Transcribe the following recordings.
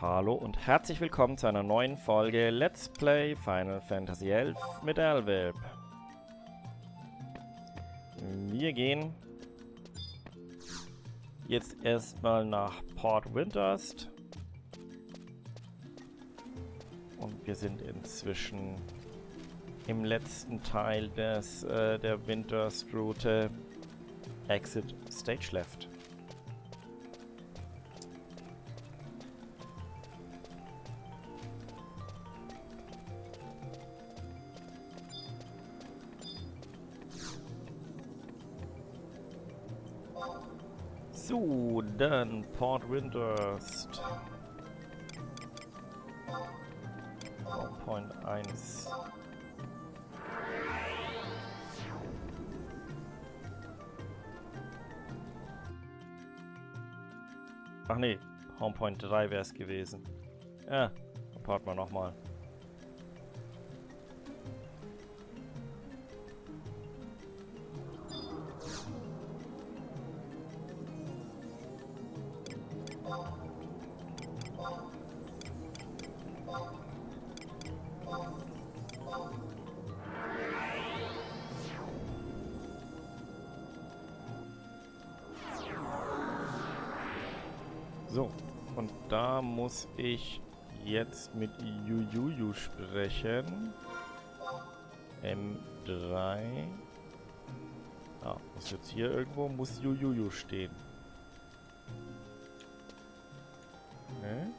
Hallo und herzlich willkommen zu einer neuen Folge Let's Play Final Fantasy XI mit Elweb. Wir gehen jetzt erstmal nach Port Windurst. Und wir sind inzwischen im letzten Teil der Windurst-Route, Exit Stage Left. So, dann Port Windurst. Point 1. Ach nee, Homepoint 3 wäre es gewesen. Ja, warten wir nochmal. So, und da muss ich jetzt mit Yuyu sprechen. M3. Ah, muss jetzt hier irgendwo, muss Yuyu stehen. Ne?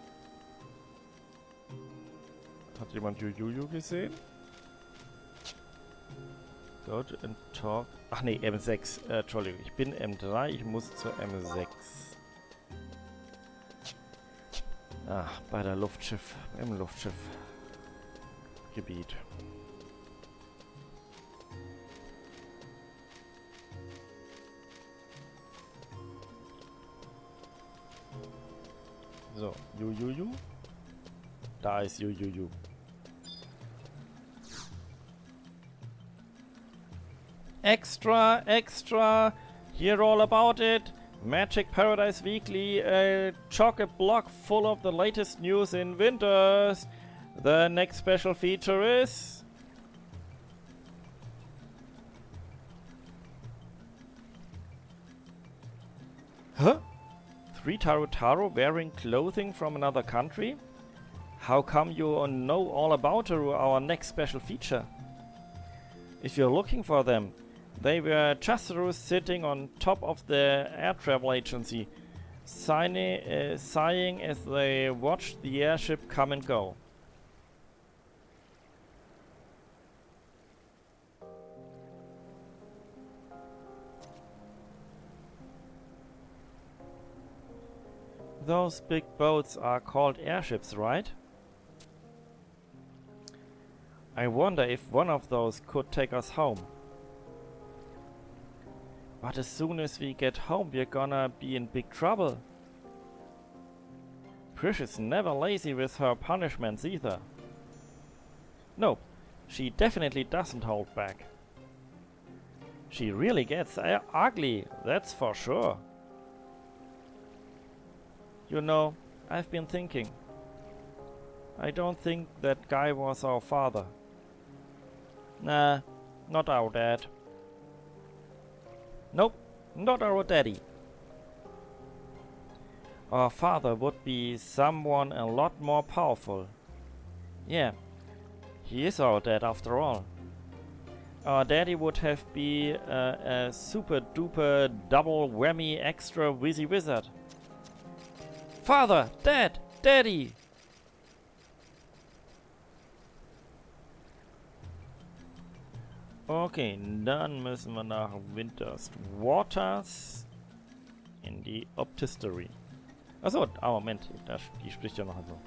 Hat jemand Yuyu gesehen? Go to and talk. Ach nee, M6. Entschuldigung, ich bin M3, ich muss zur M6. Ach, bei der Luftschiff, im Luftschiffgebiet. So, Yuyu. Da ist Yuyu. Extra, extra, hear all about it. Magic Paradise Weekly, chock-a-block full of the latest news in Windurst. The next special feature is... Huh? 3 Tarotaro wearing clothing from another country? How come you know all about our next special feature? If you're looking for them, they were just sitting on top of the air travel agency, sighing as they watched the airship come and go. Those big boats are called airships, right? I wonder if one of those could take us home. But as soon as we get home, we're gonna be in big trouble. Prish is never lazy with her punishments either. Nope, she definitely doesn't hold back. She really gets ugly, that's for sure. You know, I've been thinking. I don't think that guy was our father. Nah, not our dad. Nope, not our daddy. Our father would be someone a lot more powerful. Yeah, he is our dad after all. Our daddy would have been a super duper double whammy extra wizzy wizard. Father, Dad, Daddy! Okay, dann müssen wir nach Windurst Waters in die Optistery. Achso, Moment, die spricht ja noch so.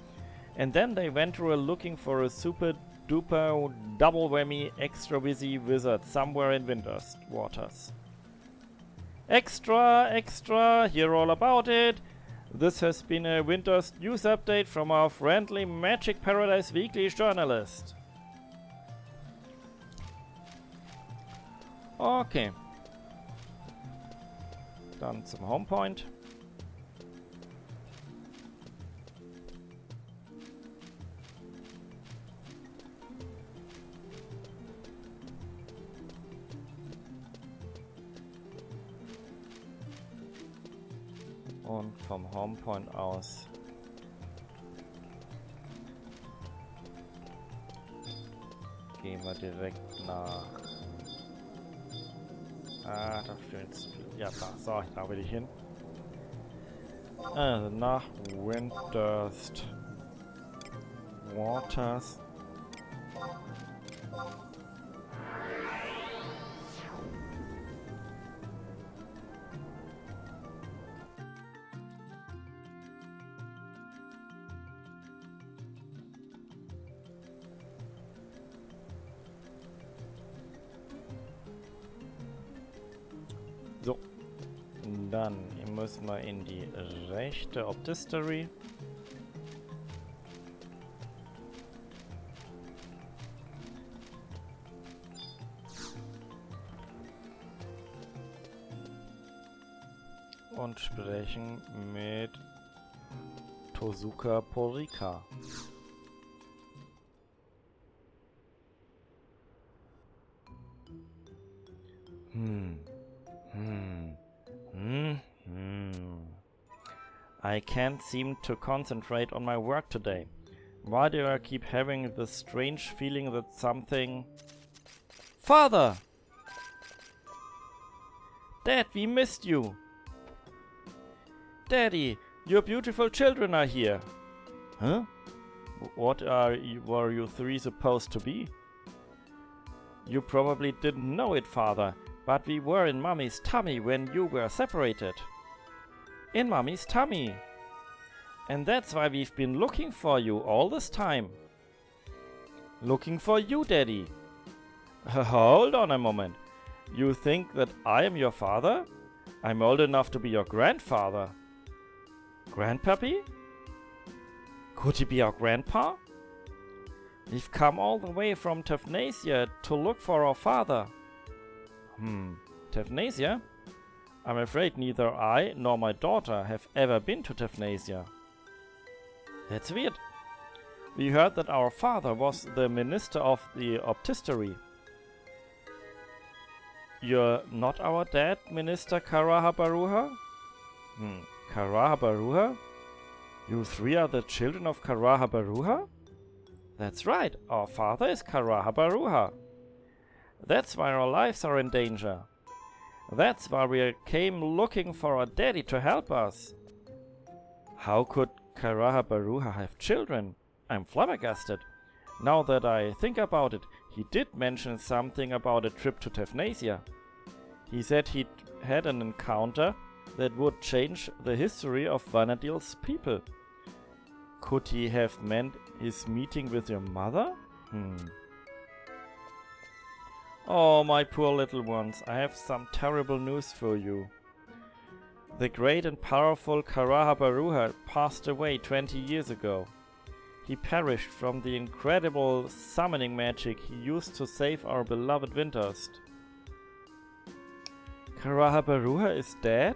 And then they went looking for a super duper double whammy extra busy wizard somewhere in Windurst Waters. Extra, extra, hear all about it. This has been a Windurst news update from our friendly Magic Paradise Weekly journalist. Okay. Dann zum Homepoint. Und vom Homepoint aus gehen wir direkt nach... Ah, da steht's. Ja, da. So, da will ich hin. Also nach Windurst Waters. So. Dann müssen wir in die rechte Optistery. Und sprechen mit Tosuka Porika. I can't seem to concentrate on my work today. Why do I keep having this strange feeling that something... Father! Dad, we missed you! Daddy, your beautiful children are here! Huh? What were you three supposed to be? You probably didn't know it, Father, but we were in Mummy's tummy when you were separated. In Mummy's tummy. And that's why we've been looking for you all this time. Looking for you, Daddy. Hold on a moment. You think that I am your father? I'm old enough to be your grandfather. Grandpappy? Could he be our grandpa? We've come all the way from Tephnasia to look for our father. Tephnasia? I'm afraid neither I nor my daughter have ever been to Tephnasia. That's weird. We heard that our father was the minister of the Optistery. You're not our dad, Minister Karahabaruha? Karahabaruha? You three are the children of Karahabaruha? That's right, our father is Karahabaruha. That's why our lives are in danger. That's why we came looking for our daddy to help us. How could Karahabaruha have children? I'm flabbergasted. Now that I think about it, he did mention something about a trip to Tephnasia. He said he'd had an encounter that would change the history of Vanadil's people. Could he have meant his meeting with your mother? Oh, my poor little ones, I have some terrible news for you. The great and powerful Karahabaruha passed away 20 years ago. He perished from the incredible summoning magic he used to save our beloved Windurst. Karahabaruha is dead?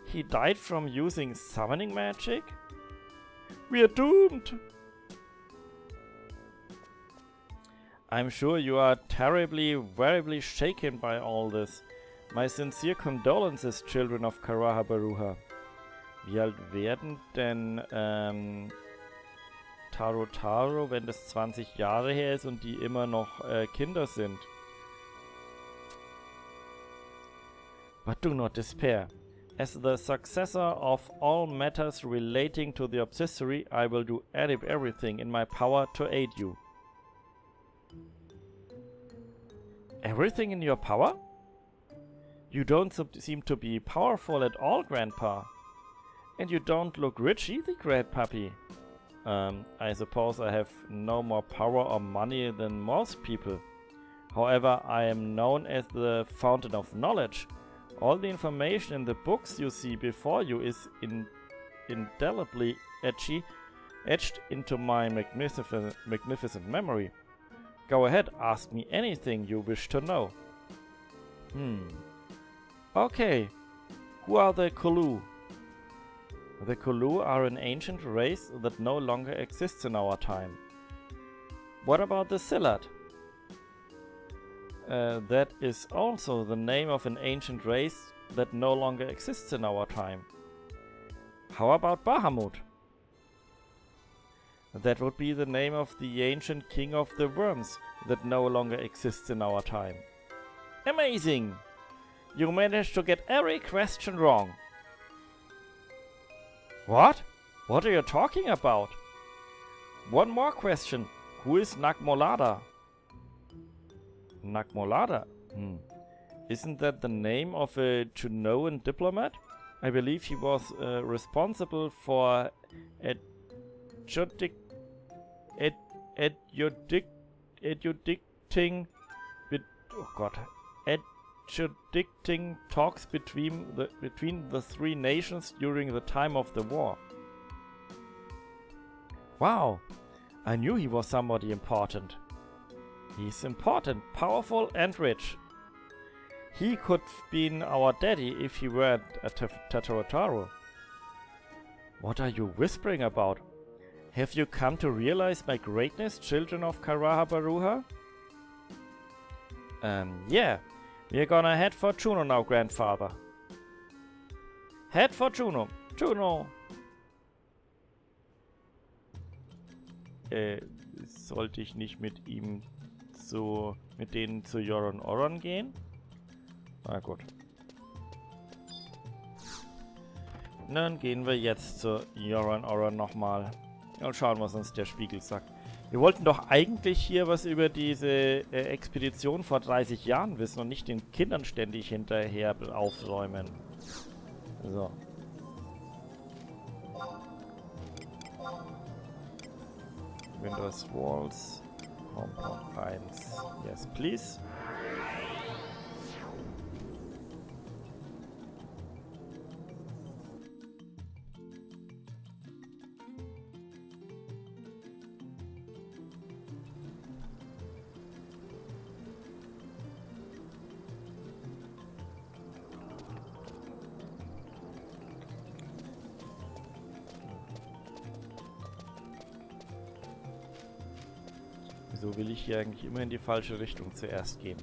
He died from using summoning magic? We are doomed! I'm sure you are terribly shaken by all this. My sincere condolences, children of Karahabaruha. Wie alt werden denn Taro, wenn das 20 Jahre her ist und die immer noch Kinder sind? But do not despair. As the successor of all matters relating to the Optistery, I will do everything in my power to aid you. Everything in your power? You don't seem to be powerful at all, Grandpa. And you don't look rich either, Grandpappy. I suppose I have no more power or money than most people. However, I am known as the fountain of knowledge. All the information in the books you see before you is indelibly etched into my magnificent memory. Go ahead, ask me anything you wish to know. Okay, who are the Kulu? The Kulu are an ancient race that no longer exists in our time. What about the Sillard? That is also the name of an ancient race that no longer exists in our time. How about Bahamut? That would be the name of the ancient king of the worms that no longer exists in our time. Amazing! You managed to get every question wrong. What? What are you talking about? One more question. Who is Nagmolada? Nagmolada? Isn't that the name of a Junoan diplomat? I believe he was responsible for adjudicting talks between the three nations during the time of the war. Wow, I knew he was somebody important. He's important, powerful, and rich. He could have been our daddy if he weren't a Tatarotaru. What are you whispering about? Have you come to realize my greatness, children of Karaha Baruha? Yeah. We're gonna head for Juno now, Grandfather. Head for Juno. Juno! Sollte ich nicht mit ihm mit denen zu Yoron Oron gehen? Na gut. Dann gehen wir jetzt zu Yoron Oron nochmal. Und schauen, was uns der Spiegel sagt. Wir wollten doch eigentlich hier was über diese Expedition vor 30 Jahren wissen und nicht den Kindern ständig hinterher aufräumen. So. Windows Walls. Compound 1. Yes, please. Wieso will ich hier eigentlich immer in die falsche Richtung zuerst gehen?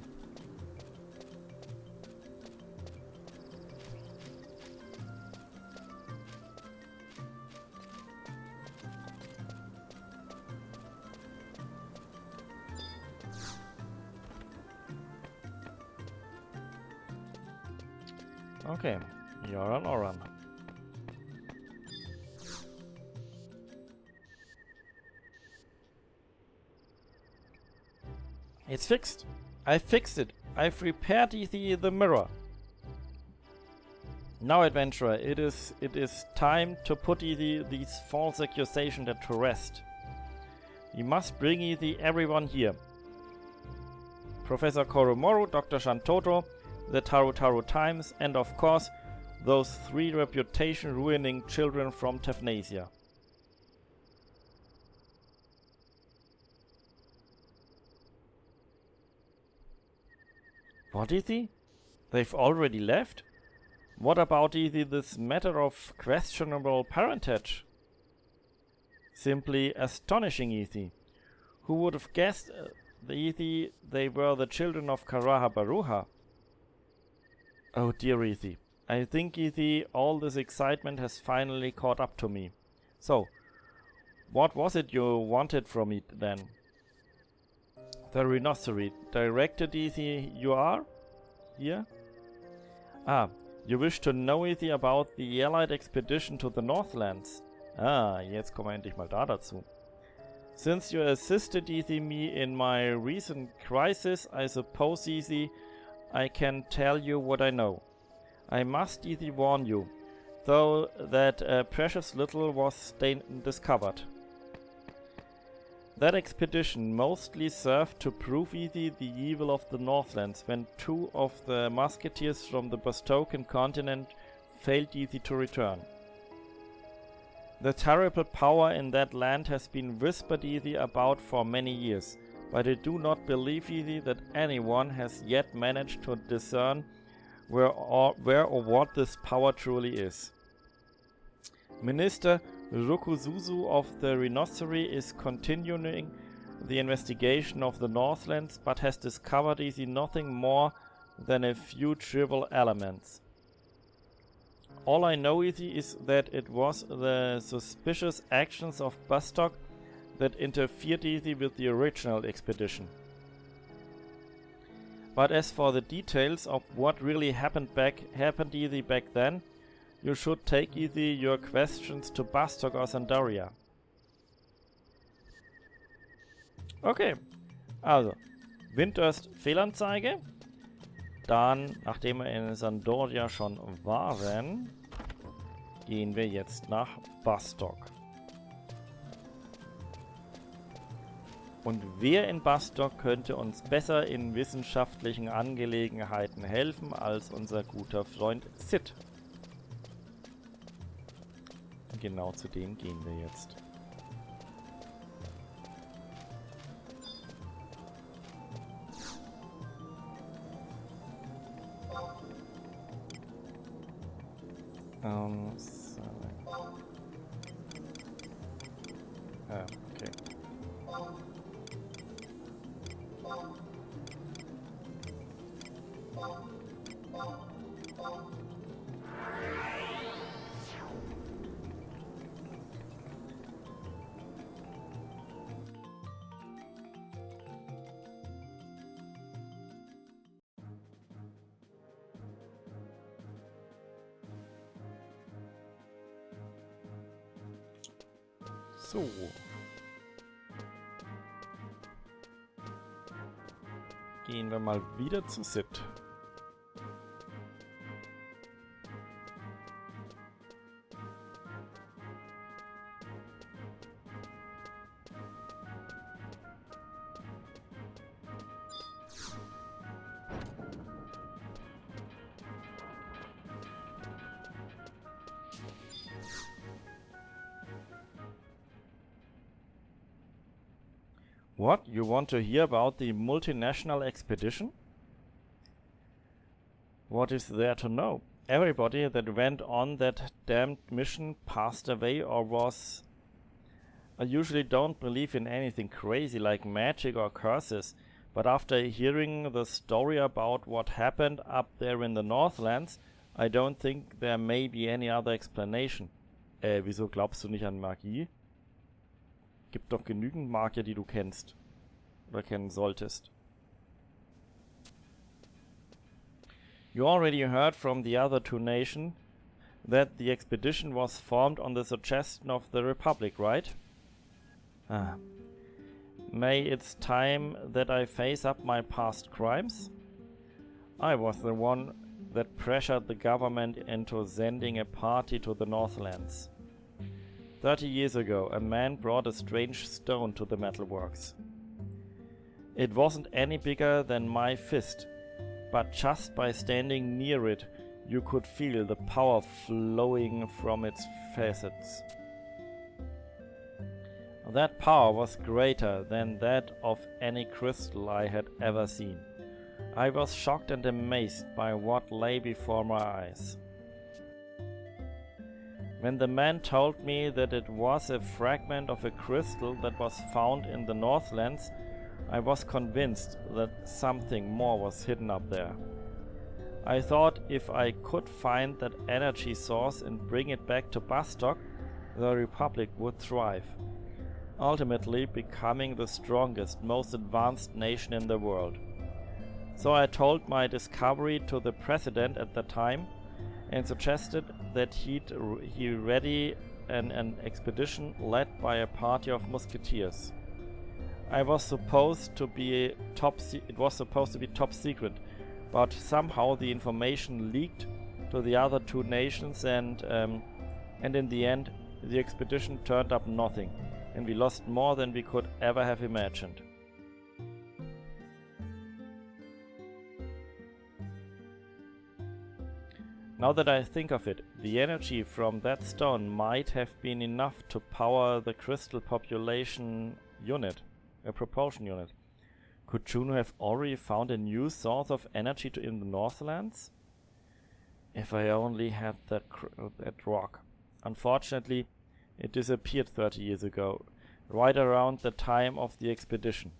Okay, Yoron Oron. It's fixed. I fixed it. I've repaired the mirror. Now, adventurer, it is time to put these false accusations to rest. We must bring everyone here. Professor Koromoru, Dr. Shantoto, the Tarutaru Times, and of course, those 3 reputation-ruining children from Tefnasia. What is he? They've already left? What about this matter of questionable parentage? Simply astonishing, Ethi. Who would have guessed they were the children of Karaha Baruha? Oh dear, Ethi. I think, Ethi, all this excitement has finally caught up to me. So, what was it you wanted from me then? The rhinoceros. Directed, Ethi, you are? Here? Ah, you wish to know, Ethi, about the Allied expedition to the Northlands. Ah, jetzt kommen wir endlich mal da dazu. Since you assisted, Ethi, me in my recent crisis, I suppose, Ethi, I can tell you what I know. I must, Ethi, warn you, though, that precious little was discovered. That expedition mostly served to prove the evil of the Northlands when 2 of the musketeers from the Bastocan continent failed to return. The terrible power in that land has been whispered about for many years, but I do not believe that anyone has yet managed to discern where or what this power truly is. Minister Rokuzuzu of the Rhinoceros is continuing the investigation of the Northlands, but has discovered nothing more than a few trivial elements. All I know is that it was the suspicious actions of Bastok that interfered with the original expedition. But as for the details of what really happened back then, you should take your questions to Bastok or Sandaria. Okay, also Windurst Fehlanzeige. Dann, nachdem wir in Sandaria schon waren, gehen wir jetzt nach Bastok. Und wer in Bastok könnte uns besser in wissenschaftlichen Angelegenheiten helfen als unser guter Freund Sid? Genau zu dem gehen wir jetzt. So. Okay. So. Gehen wir mal wieder zu Sid. What? You want to hear about the multinational expedition? What is there to know? Everybody that went on that damned mission passed away or was... I usually don't believe in anything crazy like magic or curses, but after hearing the story about what happened up there in the Northlands, I don't think there may be any other explanation. Wieso glaubst du nicht an Magie? Gibt doch genügend Magier, die du kennst. Oder kennen solltest. You already heard from the other two nations that the expedition was formed on the suggestion of the Republic, right? May it's time that I face up my past crimes? I was the one that pressured the government into sending a party to the Northlands. 30 years ago, a man brought a strange stone to the metalworks. It wasn't any bigger than my fist, but just by standing near it, you could feel the power flowing from its facets. That power was greater than that of any crystal I had ever seen. I was shocked and amazed by what lay before my eyes. When the man told me that it was a fragment of a crystal that was found in the Northlands, I was convinced that something more was hidden up there. I thought if I could find that energy source and bring it back to Bastok, the Republic would thrive, ultimately becoming the strongest, most advanced nation in the world. So I told my discovery to the President at the time, and suggested that he ready an expedition led by a party of musketeers. It was supposed to be top secret, but somehow the information leaked to the other two nations, and in the end the expedition turned up nothing, and we lost more than we could ever have imagined. Now that I think of it, the energy from that stone might have been enough to power the crystal propulsion unit. Could Juno have already found a new source of energy in the Northlands? If I only had that rock. Unfortunately, it disappeared 30 years ago, right around the time of the expedition.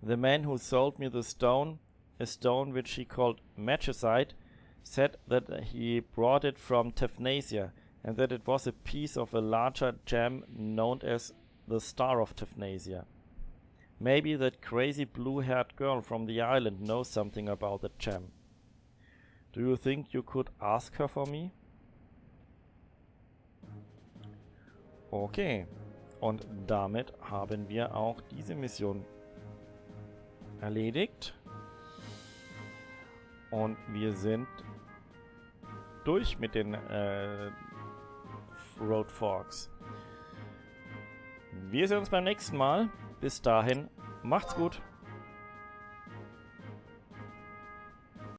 The man who sold me the stone, a stone which he called magicite, said that he brought it from Tephnasia, and that it was a piece of a larger gem known as the Star of Tephnasia. Maybe that crazy blue-haired girl from the island knows something about that gem. Do you think you could ask her for me? Okay. Und damit haben wir auch diese Mission erledigt. Und wir sind durch mit den Road Forks. Wir sehen uns beim nächsten Mal. Bis dahin, macht's gut.